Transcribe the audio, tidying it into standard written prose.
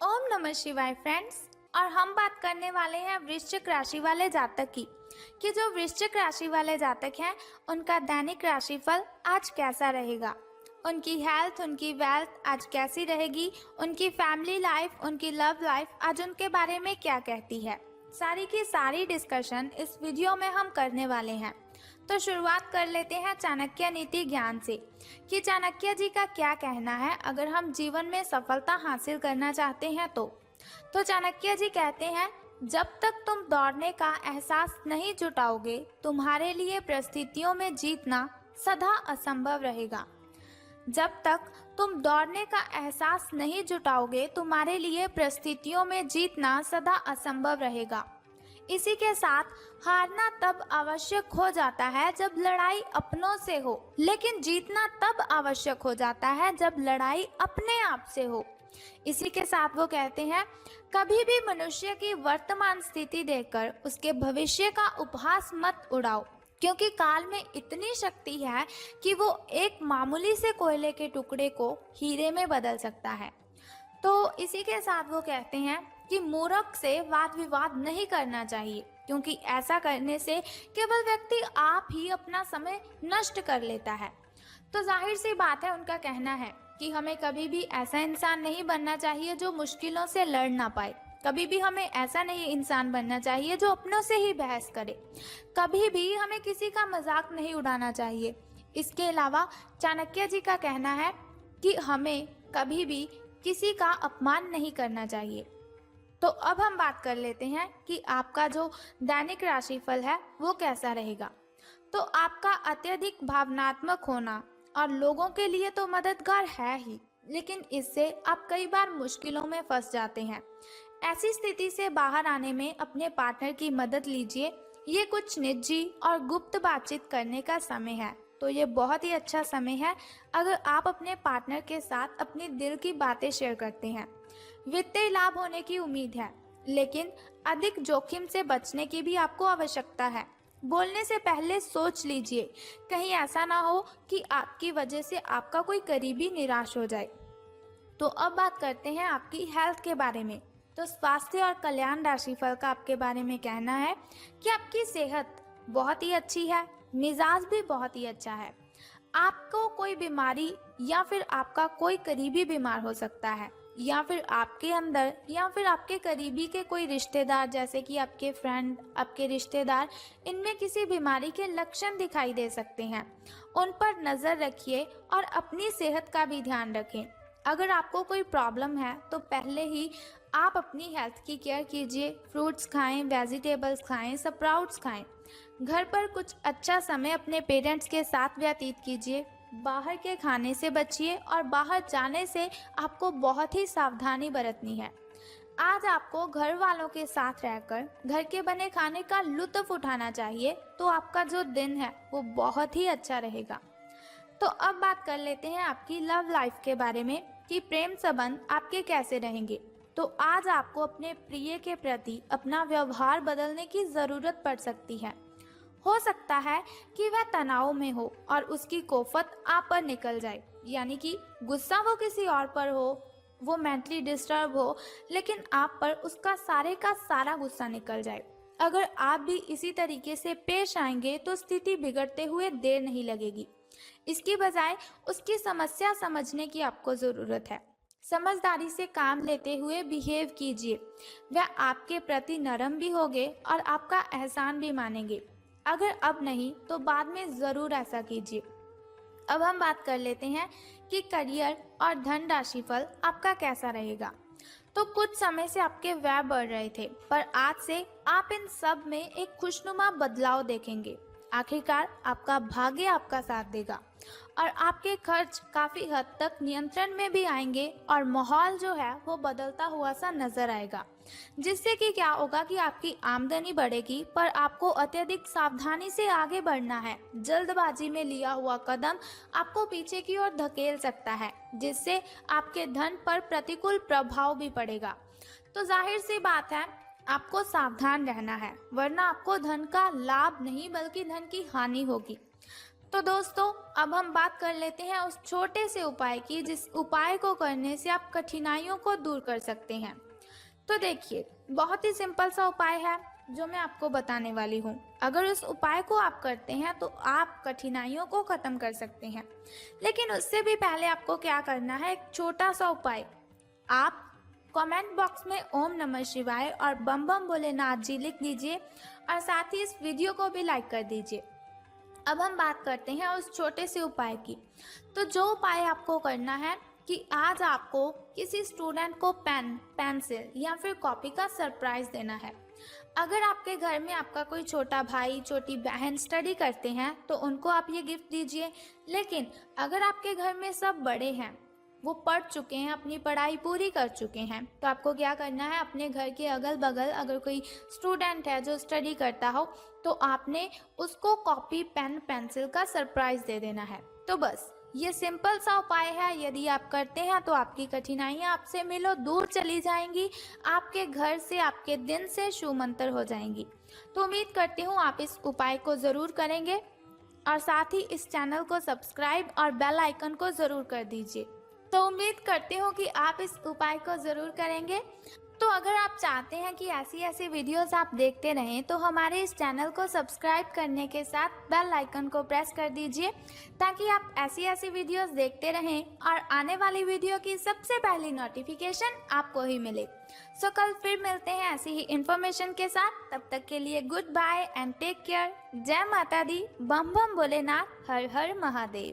ओम नमः शिवाय फ्रेंड्स। और हम बात करने वाले हैं वृश्चिक राशि वाले जातक की कि जो वृश्चिक राशि वाले जातक हैं उनका दैनिक राशिफल आज कैसा रहेगा, उनकी हेल्थ, उनकी वेल्थ आज कैसी रहेगी, उनकी फैमिली लाइफ, उनकी लव लाइफ आज उनके बारे में क्या कहती है। सारी की सारी डिस्कशन इस वीडियो में हम करने वाले हैं। तो शुरुआत कर लेते हैं चाणक्य नीति ज्ञान से कि चाणक्य जी का क्या कहना है अगर हम जीवन में सफलता हासिल करना चाहते हैं तो चाणक्य जी कहते हैं, जब तक तुम दौड़ने का एहसास नहीं जुटाओगे तुम्हारे लिए परिस्थितियों में जीतना सदा असंभव रहेगा। जब तक तुम दौड़ने का एहसास नहीं जुटाओगे तुम्हारे लिए परिस्थितियों में जीतना सदा असंभव रहेगा। इसी के साथ हारना तब आवश्यक हो जाता है जब लड़ाई अपनों से हो, लेकिन जीतना तब आवश्यक हो जाता है जब लड़ाई अपने आप से हो। इसी के साथ वो कहते हैं, कभी भी मनुष्य की वर्तमान स्थिति देखकर उसके भविष्य का उपहास मत उड़ाओ, क्योंकि काल में इतनी शक्ति है कि वो एक मामूली से कोयले के टुकड़े को हीरे में बदल सकता है। तो इसी के साथ वो कहते हैं कि मूर्ख से वाद विवाद नहीं करना चाहिए, क्योंकि ऐसा करने से केवल व्यक्ति आप ही अपना समय नष्ट कर लेता है। तो जाहिर सी बात है, उनका कहना है कि हमें कभी भी ऐसा इंसान नहीं बनना चाहिए जो मुश्किलों से लड़ ना पाए। कभी भी हमें ऐसा नहीं इंसान बनना चाहिए जो अपनों से ही बहस करे। कभी भी हमें किसी का मजाक नहीं उड़ाना चाहिए। इसके अलावा चाणक्य जी का कहना है कि हमें कभी भी किसी का अपमान नहीं करना चाहिए। तो अब हम बात कर लेते हैं कि आपका जो दैनिक राशिफल है वो कैसा रहेगा। तो आपका अत्यधिक भावनात्मक होना और लोगों के लिए तो मददगार है ही, लेकिन इससे आप कई बार मुश्किलों में फंस जाते हैं। ऐसी स्थिति से बाहर आने में अपने पार्टनर की मदद लीजिए। ये कुछ निजी और गुप्त बातचीत करने का समय है, तो ये बहुत ही अच्छा समय है अगर आप अपने पार्टनर के साथ अपनी दिल की बातें शेयर करते हैं। वित्तीय लाभ होने की उम्मीद है, लेकिन अधिक जोखिम से बचने की भी आपको आवश्यकता है। बोलने से पहले सोच लीजिए, कहीं ऐसा ना हो कि आपकी वजह से आपका कोई करीबी निराश हो जाए। तो अब बात करते हैं आपकी हेल्थ के बारे में। तो स्वास्थ्य और कल्याण राशिफल का आपके बारे में कहना है कि आपकी सेहत बहुत ही अच्छी है, मिजाज भी बहुत ही अच्छा है। आपको कोई बीमारी या फिर आपका कोई करीबी बीमार हो सकता है, या फिर आपके अंदर या फिर आपके करीबी के कोई रिश्तेदार, जैसे कि आपके फ्रेंड, आपके रिश्तेदार, इनमें किसी बीमारी के लक्षण दिखाई दे सकते हैं। उन पर नज़र रखिए और अपनी सेहत का भी ध्यान रखें। अगर आपको कोई प्रॉब्लम है तो पहले ही आप अपनी हेल्थ की केयर कीजिए। फ्रूट्स खाएं, वेजिटेबल्स खाएं, स्प्राउट्स खाएं। घर पर कुछ अच्छा समय अपने पेरेंट्स के साथ व्यतीत कीजिए। बाहर के खाने से बचिए और बाहर जाने से आपको बहुत ही सावधानी बरतनी है। आज आपको घर वालों के साथ रहकर घर के बने खाने का लुत्फ उठाना चाहिए, तो आपका जो दिन है वो बहुत ही अच्छा रहेगा। तो अब बात कर लेते हैं आपकी लव लाइफ के बारे में कि प्रेम संबंध आपके कैसे रहेंगे। तो आज आपको अपने प्रिय के प्रति अपना व्यवहार बदलने की ज़रूरत पड़ सकती है। हो सकता है कि वह तनाव में हो और उसकी कोफत आप पर निकल जाए, यानी कि गुस्सा वो किसी और पर हो, वो मेंटली डिस्टर्ब हो, लेकिन आप पर उसका सारे का सारा गुस्सा निकल जाए। अगर आप भी इसी तरीके से पेश आएंगे तो स्थिति बिगड़ते हुए देर नहीं लगेगी। इसकी बजाय उसकी समस्या समझने की आपको ज़रूरत है। समझदारी से काम लेते हुए बिहेव कीजिए। वह आपके प्रति नरम भी होंगे और आपका एहसान भी मानेंगे। अगर अब नहीं तो बाद में ज़रूर ऐसा कीजिए। अब हम बात कर लेते हैं कि करियर और धन राशिफल आपका कैसा रहेगा। तो कुछ समय से आपके व्यय बढ़ रहे थे, पर आज से आप इन सब में एक खुशनुमा बदलाव देखेंगे। आखिरकार आपका भाग्य आपका साथ देगा और आपके खर्च काफ़ी हद तक नियंत्रण में भी आएंगे और माहौल जो है वो बदलता हुआ सा नजर आएगा, जिससे कि क्या होगा कि आपकी आमदनी बढ़ेगी, पर आपको अत्यधिक सावधानी से आगे बढ़ना है। जल्दबाजी में लिया हुआ कदम आपको पीछे की ओर धकेल सकता है, जिससे आपके धन पर प्रतिकूल प्रभाव भी पड़ेगा। तो जाहिर सी बात है, आपको सावधान रहना है, वरना आपको धन का लाभ नहीं बल्कि धन की हानि होगी। तो दोस्तों अब हम बात कर लेते हैं उस छोटे से उपाय की जिस उपाय को करने से आप कठिनाइयों को दूर कर सकते हैं। तो देखिए, बहुत ही सिंपल सा उपाय है जो मैं आपको बताने वाली हूँ। अगर उस उपाय को आप करते हैं तो आप कठिनाइयों को खत्म कर सकते हैं। लेकिन उससे भी पहले आपको क्या करना है, एक छोटा सा उपाय। आप कमेंट बॉक्स में ओम नमः शिवाय और बम बम भोलेनाथ जी लिख दीजिए और साथ ही इस वीडियो को भी लाइक कर दीजिए। अब हम बात करते हैं उस छोटे से उपाय की। तो जो उपाय आपको करना है कि आज आपको किसी स्टूडेंट को पेन, पेंसिल या फिर कॉपी का सरप्राइज देना है। अगर आपके घर में आपका कोई छोटा भाई, छोटी बहन स्टडी करते हैं तो उनको आप ये गिफ्ट दीजिए। लेकिन अगर आपके घर में सब बड़े हैं, वो पढ़ चुके हैं, अपनी पढ़ाई पूरी कर चुके हैं, तो आपको क्या करना है, अपने घर के अगल बगल अगर कोई स्टूडेंट है जो स्टडी करता हो तो आपने उसको कॉपी, पेन, पेंसिल का सरप्राइज दे देना है। तो बस ये सिंपल सा उपाय है। यदि आप करते हैं तो आपकी कठिनाइयाँ आपसे मिलो दूर चली जाएंगी, आपके घर से, आपके दिन से छूमंतर हो जाएंगी। तो उम्मीद करती हूँ आप इस उपाय को ज़रूर करेंगे और साथ ही इस चैनल को सब्सक्राइब और बेल आइकन को ज़रूर कर दीजिए। तो उम्मीद करती हूँ कि आप इस उपाय को ज़रूर करेंगे। तो अगर आप चाहते हैं कि ऐसी ऐसी वीडियोस आप देखते रहें तो हमारे इस चैनल को सब्सक्राइब करने के साथ बेल आइकन को प्रेस कर दीजिए ताकि आप ऐसी ऐसी वीडियोस देखते रहें और आने वाली वीडियो की सबसे पहली नोटिफिकेशन आपको ही मिले। सो कल फिर मिलते हैं ऐसी ही इन्फॉर्मेशन के साथ। तब तक के लिए goodbye and take care. जय माता दी, बम बम भोलेनाथ, हर हर महादेव।